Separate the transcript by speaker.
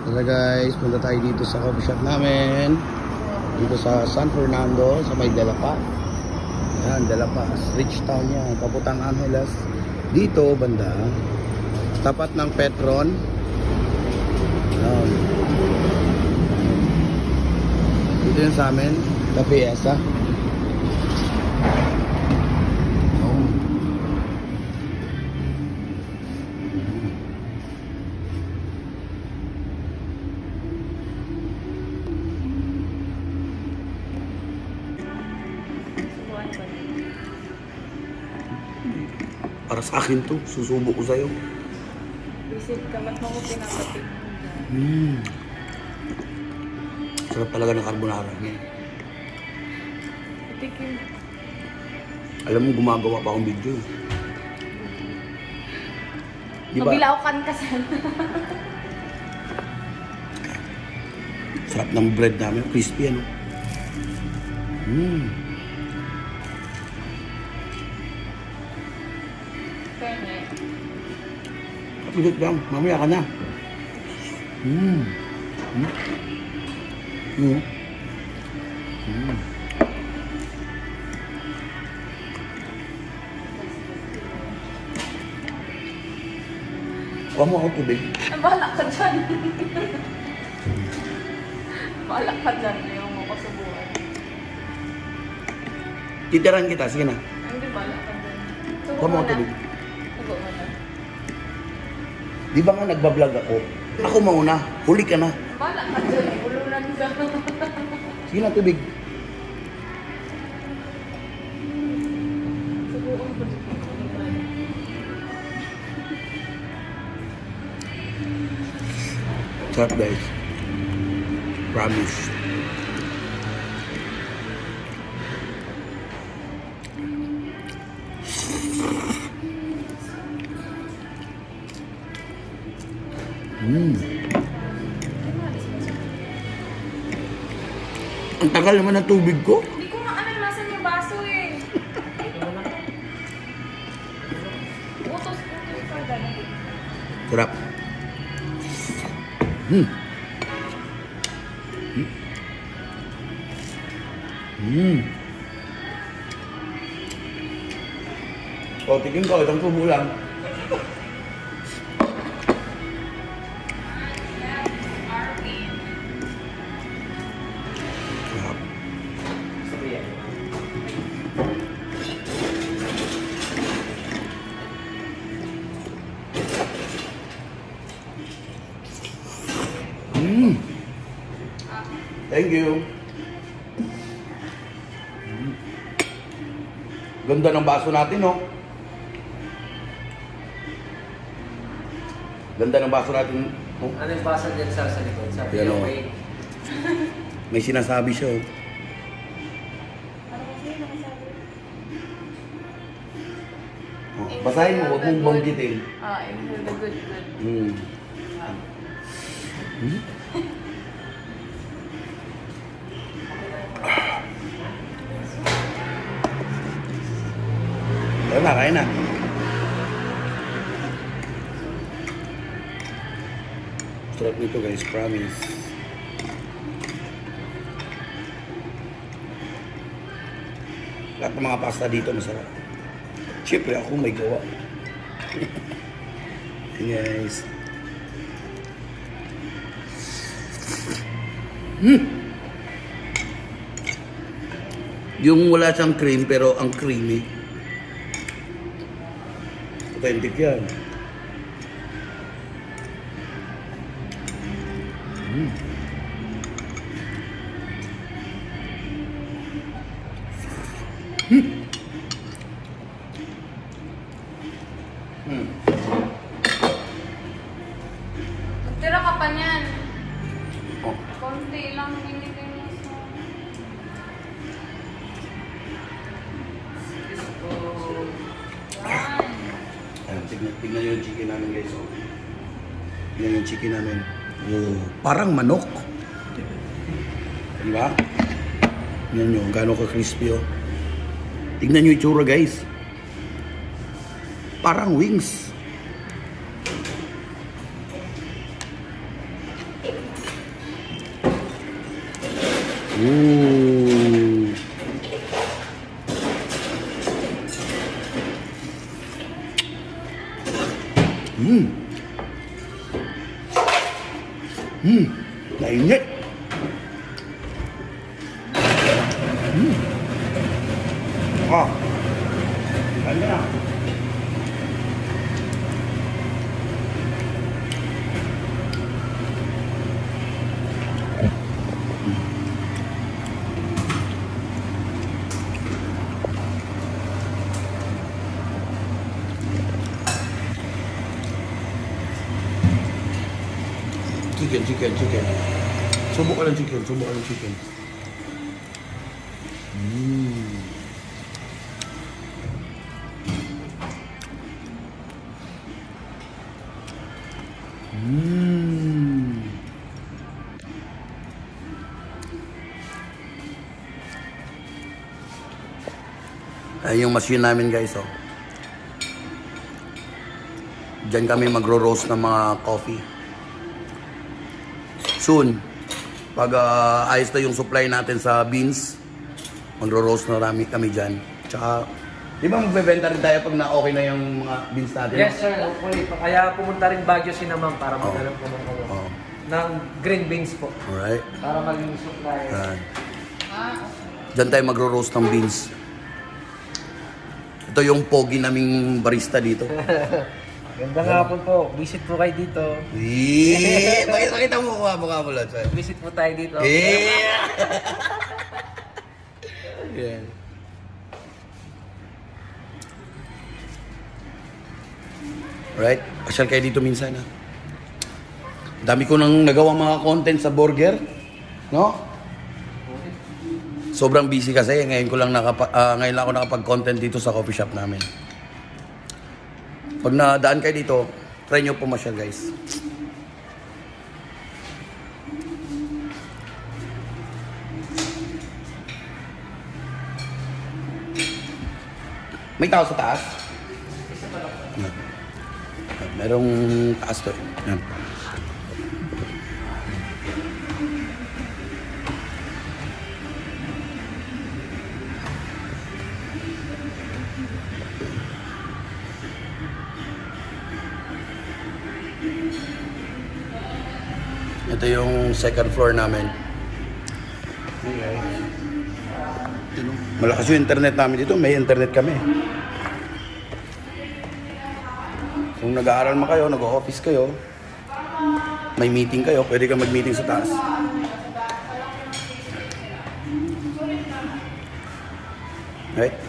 Speaker 1: Tara guys, punta tayo dito sa coffee shop namin. Dito sa San Fernando, sa may De La Paz. Ayan, De La Paz. Rich town yan. Kaputang Angeles. Dito, banda. Tapat ng Petron. Ayan. Dito yun sa amin. La Fiesta. Para sa akin to, susubo ko sa'yo.
Speaker 2: Visit ka, ba't mo ko pinapatid?
Speaker 1: Sarap talaga ng carbonara niya.
Speaker 2: Itikim.
Speaker 1: Alam mo, gumagawa pa akong video. Diba?
Speaker 2: Mabilaukan ka sana.
Speaker 1: Sarap ng bread namin, crispy ano. Pilit lang, mamaya ka na. Huwag mo ako tubig.
Speaker 2: Bahala ka dyan. Bahala ka dyan. Ayaw mo ko subuhan.
Speaker 1: Titiran kita, sige na.
Speaker 2: Hindi, bahala ka dyan.
Speaker 1: Huwag mo ako tubig.
Speaker 2: Subo mo na.
Speaker 1: Di ba nga nagbablog ako? Ako mauna, huli ka na.
Speaker 2: Bahala ka dyan. Ulunan ka.
Speaker 1: Sige na, tubig.
Speaker 2: Subukan ko dito.
Speaker 1: Sarap guys. Promise. Ang tagal naman ng tubig ko.
Speaker 2: Hindi ko nga alam nasan yung baso eh. Utos ka dyan.
Speaker 1: Sarap. O, tigin ko, itong tubo lang. Sarap. Thank you. Ganda ng baso natin, no? Ganda ng baso natin. Oh.
Speaker 3: Ano yung baso dyan sa likod? Sabi
Speaker 1: Yan,
Speaker 3: niya,
Speaker 1: oh.
Speaker 3: wait.
Speaker 1: May sinasabi siya, oh. Oh, basahin mo, huwag mong banggitin.
Speaker 2: Inhale the good.
Speaker 1: Kaya na. Sarap nito guys, promise. Lahat ng mga pasta dito masarap. Siyempre ako may gawa. Guys. Yung wala siyang cream pero ang creamy. Authentic yan.
Speaker 2: Tira ka pa niyan.
Speaker 1: Oh.
Speaker 2: Konti lang binigay mo sa...
Speaker 1: Ayan, tignan nyo yung chicken namin guys. Oh. Tignan yung chicken namin. Oh, parang manok. Diba? Tignan nyo, gano'n ka-crispy oh. Tignan nyo yung itsura guys. Parang wings. Mmm. Mmm. Mmm. Nainit. Mmm. Ah. Ganda na. Chicken. Subok ka ng chicken. Mmm. Mmm. Ay, yung machine namin guys, oh. Diyan kami magro-roast ng mga coffee. Soon, pag ayos na yung supply natin sa beans, magro-roast na kami dyan. Tsaka, di ba magbebenta rin tayo pag na-okay na yung mga beans natin?
Speaker 3: Yes sir, hopefully. Kaya pumunta rin Baguio si naman para maghanap po ng green beans po.
Speaker 1: Alright.
Speaker 3: Para maging supply.
Speaker 1: Dyan tayo magro-roast ng beans. Ito yung pogi naming barista dito.
Speaker 3: Ganda nga po. Visit po kayo dito.
Speaker 1: Pakita mo mukha mo lang.
Speaker 3: Visit po tayo dito.
Speaker 1: Yeah. Right? Pasyal kayo dito minsan, ha? Dami ko nang nagawang mga content sa burger. No? Sobrang busy kasi. Ngayon lang ako nakapag-content dito sa coffee shop namin. Pag nadaan kayo dito, try nyo pumasyal, guys. May tao sa taas? Yan. Merong taas to. Yan. Ito yung second floor namin. Malakas yung internet namin dito. May internet kami. Kung nag-aaral man kayo, nag-office kayo, may meeting kayo, pwede ka mag-meeting sa taas. Right?